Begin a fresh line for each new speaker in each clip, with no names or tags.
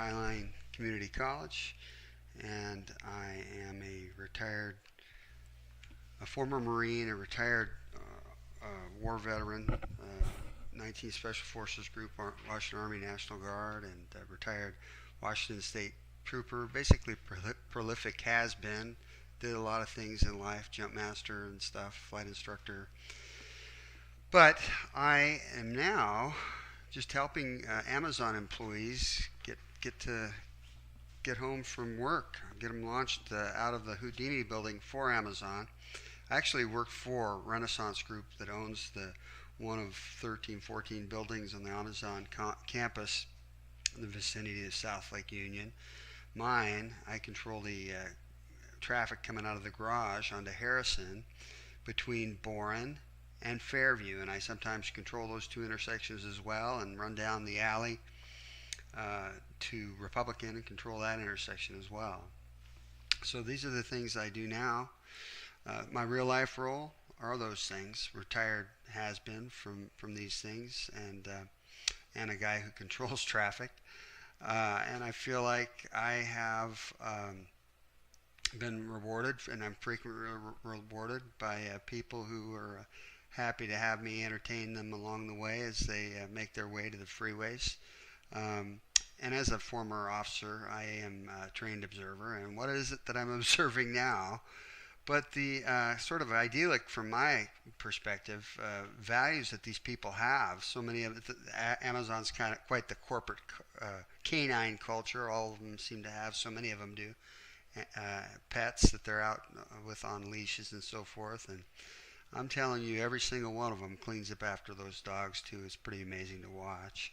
Highline Community College, and I am a former Marine, a retired war veteran, 19th Special Forces Group, Washington Army National Guard, and retired Washington State Trooper. Basically, prolific has been. Did a lot of things in life, jump master and stuff, flight instructor. But I am now just helping Amazon employees get home from work, get them launched out of the Houdini building for Amazon. I actually work for Renaissance Group that owns one of 13, 14 buildings on the Amazon campus in the vicinity of South Lake Union. Mine, I control the traffic coming out of the garage onto Harrison between Boren and Fairview, and I sometimes control those two intersections as well and run down the alley to Republican and control that intersection as well. So these are the things I do now. My real life role are those things. Retired has been from these things, and a guy who controls traffic. And I feel like I have been rewarded, and I'm frequently rewarded by people who are happy to have me entertain them along the way as they make their way to the freeways. And as a former officer, I am a trained observer. And what is it that I'm observing now? But the sort of idyllic, from my perspective, values that these people have. So many of Amazon's kind of quite the corporate canine culture. All of them seem to have, so many of them do, pets that they're out with on leashes and so forth. And I'm telling you, every single one of them cleans up after those dogs too. It's pretty amazing to watch.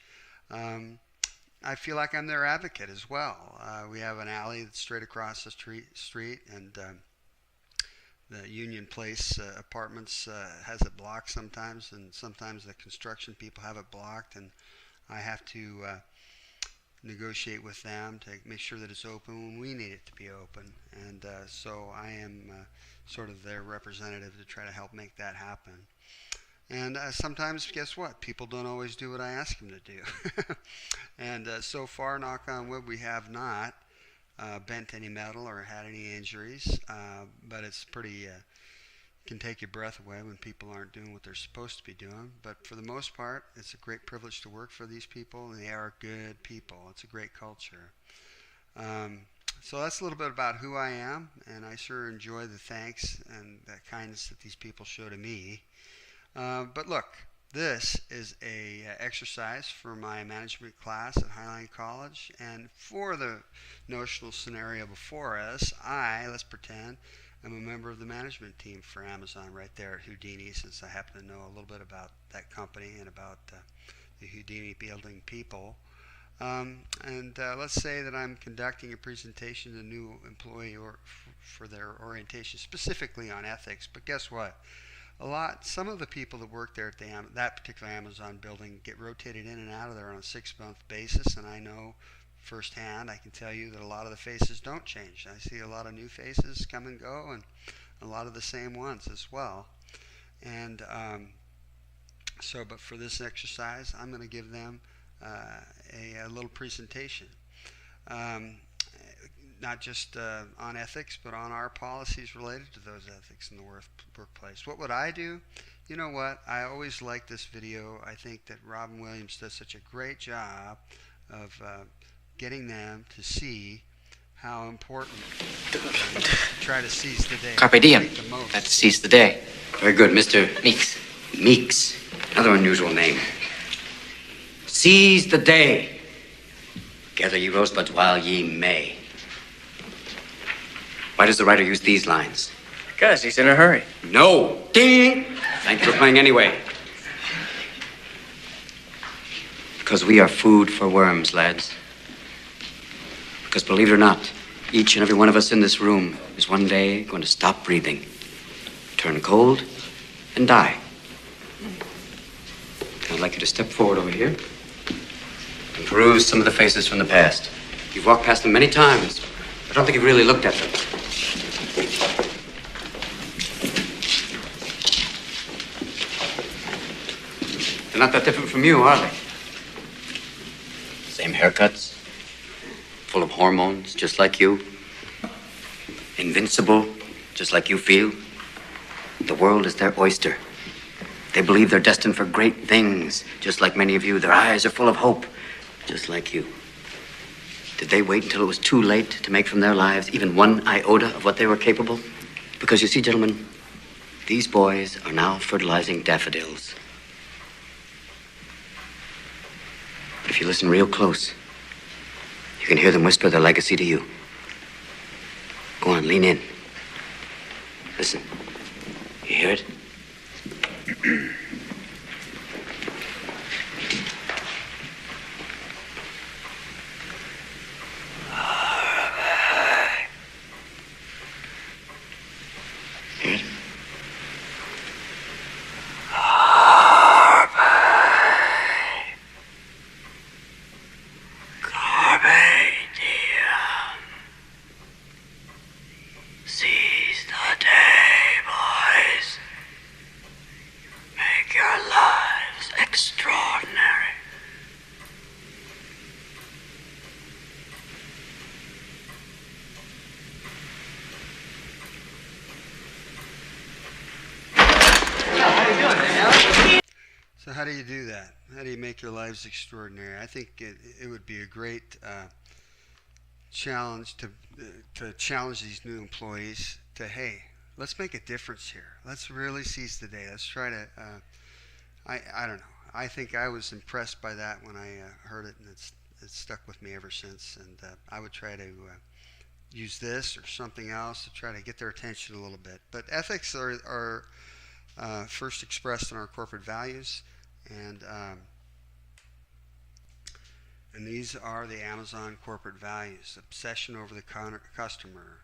I feel like I'm their advocate as well. We have an alley that's straight across the street, and the Union Place apartments has it blocked sometimes, and sometimes the construction people have it blocked, and I have to negotiate with them to make sure that it's open when we need it to be open. And so I am sort of their representative to try to help make that happen. And sometimes, guess what? People don't always do what I ask them to do. And so far, knock on wood, we have not bent any metal or had any injuries. But it's pretty, can take your breath away when people aren't doing what they're supposed to be doing. But for the most part, it's a great privilege to work for these people, and they are good people. It's a great culture. So that's a little bit about who I am, and I sure enjoy the thanks and the kindness that these people show to me. But look, this is a exercise for my management class at Highline College, and for the notional scenario before us, let's pretend, I'm a member of the management team for Amazon right there at Houdini, since I happen to know a little bit about that company and about the Houdini building people. Let's say that I'm conducting a presentation to a new employee for their orientation, specifically on ethics. But guess what? Some of the people that work there at that particular Amazon building get rotated in and out of there on a 6-month basis, and I know firsthand, I can tell you that a lot of the faces don't change. I see a lot of new faces come and go, and a lot of the same ones as well. And but for this exercise, I'm going to give them a little presentation. Not just on ethics, but on our policies related to those ethics in the workplace. What would I do? You know what? I always like this video. I think that Robin Williams does such a great job of getting them to see how important try to seize the day.
Carpe diem. Let's seize the day.
Very good, Mr.
Meeks.
Meeks. Another unusual name. Seize the day. Gather ye rosebuds while ye may. Why does the writer use these lines?
Because he's in a hurry.
No. Ding! Thanks for playing anyway. Because we are food for worms, lads. Because believe it or not, each and every one of us in this room is one day going to stop breathing, turn cold, and die. I'd like you to step forward over here and peruse some of the faces from the past. You've walked past them many times. I don't think you've really looked at them. They're not that different from you, are they? Same haircuts, full of hormones, just like you. Invincible, just like you feel. The world is their oyster. They believe they're destined for great things, just like many of you. Their eyes are full of hope, just like you. Did they wait until it was too late to make from their lives even one iota of what they were capable? Because you see, gentlemen, these boys are now fertilizing daffodils. But if you listen real close, you can hear them whisper their legacy to you. Go on, lean in. Listen. You hear it? Hear it?
Seize the day, boys. Make your lives extraordinary.
So how do you do that? How do you make your lives extraordinary? I think it would be a great challenge to challenge these new employees to, hey, let's make a difference here. Let's really seize the day. Let's try to. I don't know. I think I was impressed by that when I heard it, and it's stuck with me ever since. And I would try to use this or something else to try to get their attention a little bit. But ethics are first expressed in our corporate values, and these are the Amazon corporate values: obsession over the customer.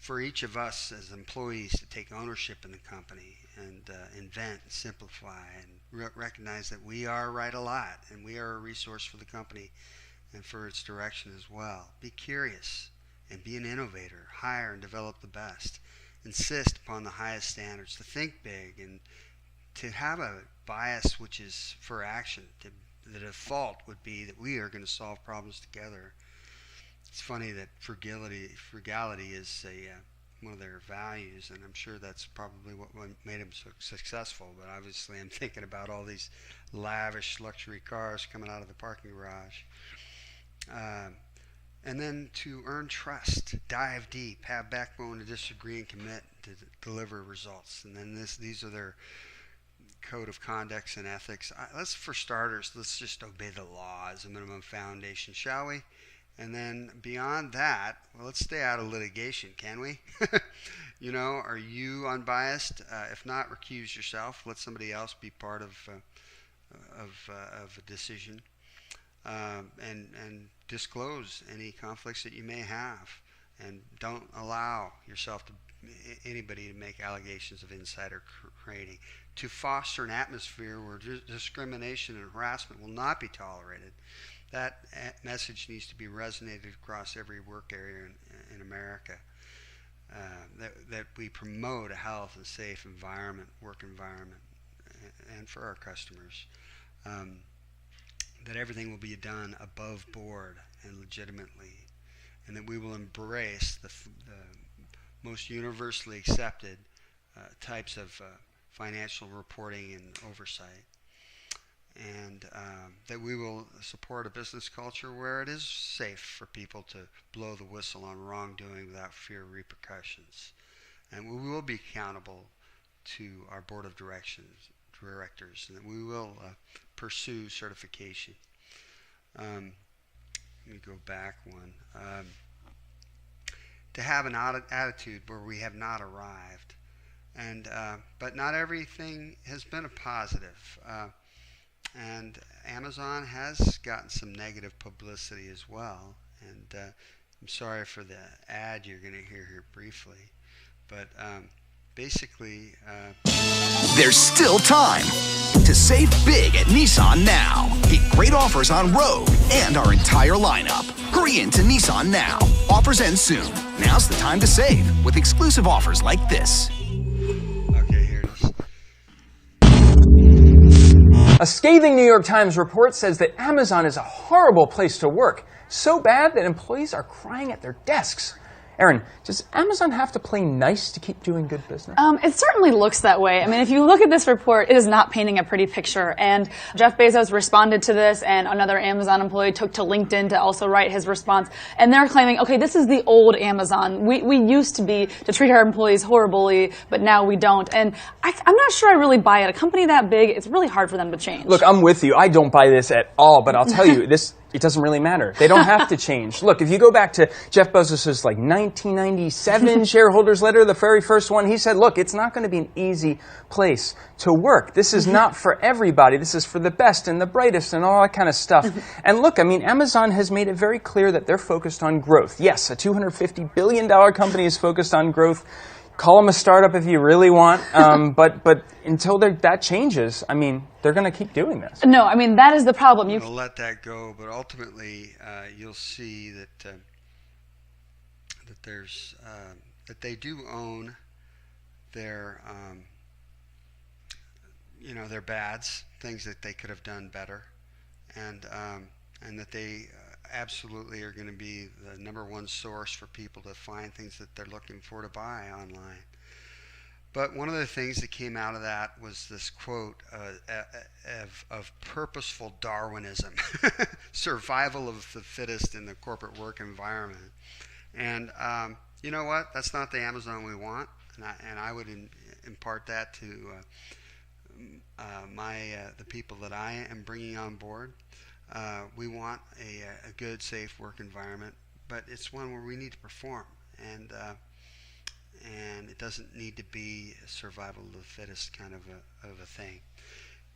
For each of us as employees to take ownership in the company and invent, and simplify, and recognize that we are right a lot and we are a resource for the company and for its direction as well. Be curious and be an innovator. Hire and develop the best. Insist upon the highest standards. To think big and to have a bias which is for action. The default would be that we are going to solve problems together. It's funny that frugality is one of their values, and I'm sure that's probably what made them so successful. But obviously, I'm thinking about all these lavish luxury cars coming out of the parking garage. And then to earn trust, dive deep, have backbone to disagree, and commit to deliver results. And then these are their code of conducts and ethics. For starters, let's just obey the law as a minimum foundation, shall we? And then beyond that, well, let's stay out of litigation, can we? You know, are you unbiased? If not, recuse yourself. Let somebody else be part of a decision, and disclose any conflicts that you may have, and don't allow yourself to anybody to make allegations of insider trading. To foster an atmosphere where discrimination and harassment will not be tolerated. That message needs to be resonated across every work area in America. That we promote a health and safe environment, work environment, and for our customers. That everything will be done above board and legitimately, and that we will embrace the most universally accepted types of financial reporting and oversight. And that we will support a business culture where it is safe for people to blow the whistle on wrongdoing without fear of repercussions. And we will be accountable to our board of directors, and that we will pursue certification. Let me go back one. To have an attitude where we have not arrived. But not everything has been a positive. And Amazon has gotten some negative publicity as well. And I'm sorry for the ad you're going to hear here briefly. But basically...
There's still time to save big at Nissan now. Get great offers on Rogue and our entire lineup. Hurry into Nissan now. Offers end soon. Now's the time to save with exclusive offers like this.
Okay, here it is.
A scathing New York Times report says that Amazon is a horrible place to work, so bad that employees are crying at their desks. Erin, does Amazon have to play nice to keep doing good business?
It certainly looks that way. I mean, if you look at this report, it is not painting a pretty picture. And Jeff Bezos responded to this, and another Amazon employee took to LinkedIn to also write his response. And they're claiming, okay, this is the old Amazon. We used to treat our employees horribly, but now we don't. And I'm not sure I really buy it. A company that big, it's really hard for them to change.
Look, I'm with you. I don't buy this at all, but I'll tell you, it doesn't really matter. They don't have to change. Look, if you go back to Jeff Bezos' 1997 shareholders letter, the very first one, he said, look, it's not going to be an easy place to work. This is not for everybody. This is for the best and the brightest and all that kind of stuff. And look, I mean, Amazon has made it very clear that they're focused on growth. Yes, a $250 billion company is focused on growth. Call them a startup if you really want, but until that changes, I mean, they're going to keep doing this.
No, I mean, that is the problem.
You'll let that go, but ultimately, you'll see that that they do own their their bads, things that they could have done better, and that they absolutely are going to be the #1 source for people to find things that they're looking for to buy online. But one of the things that came out of that was this quote of purposeful Darwinism, survival of the fittest in the corporate work environment. And you know what? That's not the Amazon we want, and I would impart that to the people that I am bringing on board. We want a good, safe work environment, but it's one where we need to perform, and it doesn't need to be a survival of the fittest kind of a thing.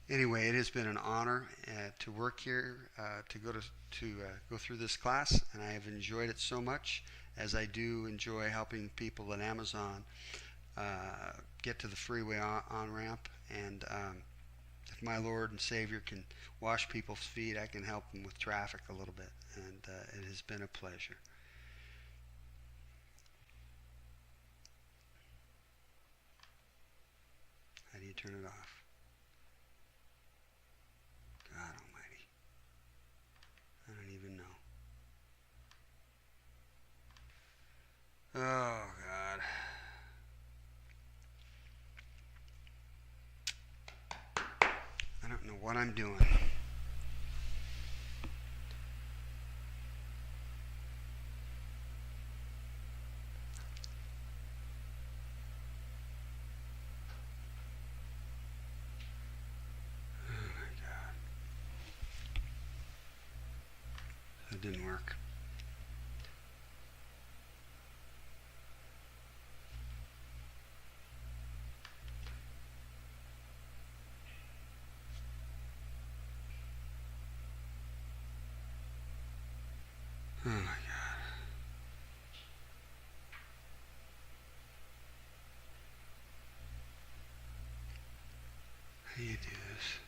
Anyway, it has been an honor to work here, to go through this class, and I have enjoyed it so much, as I do enjoy helping people at Amazon get to the freeway on-ramp, and if my Lord and Savior can wash people's feet, I can help them with traffic a little bit, and it has been a pleasure. How do you turn it off? God almighty. I don't even know. Oh, God. I don't know what I'm doing. That didn't work. Oh my God. How do you do this?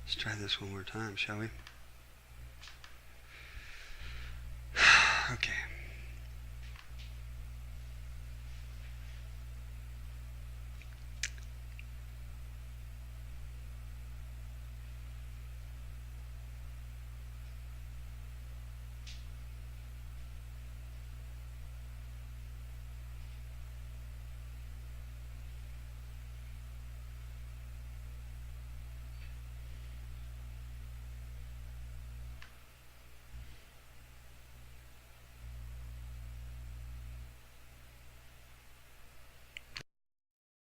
Let's try this one more time, shall we?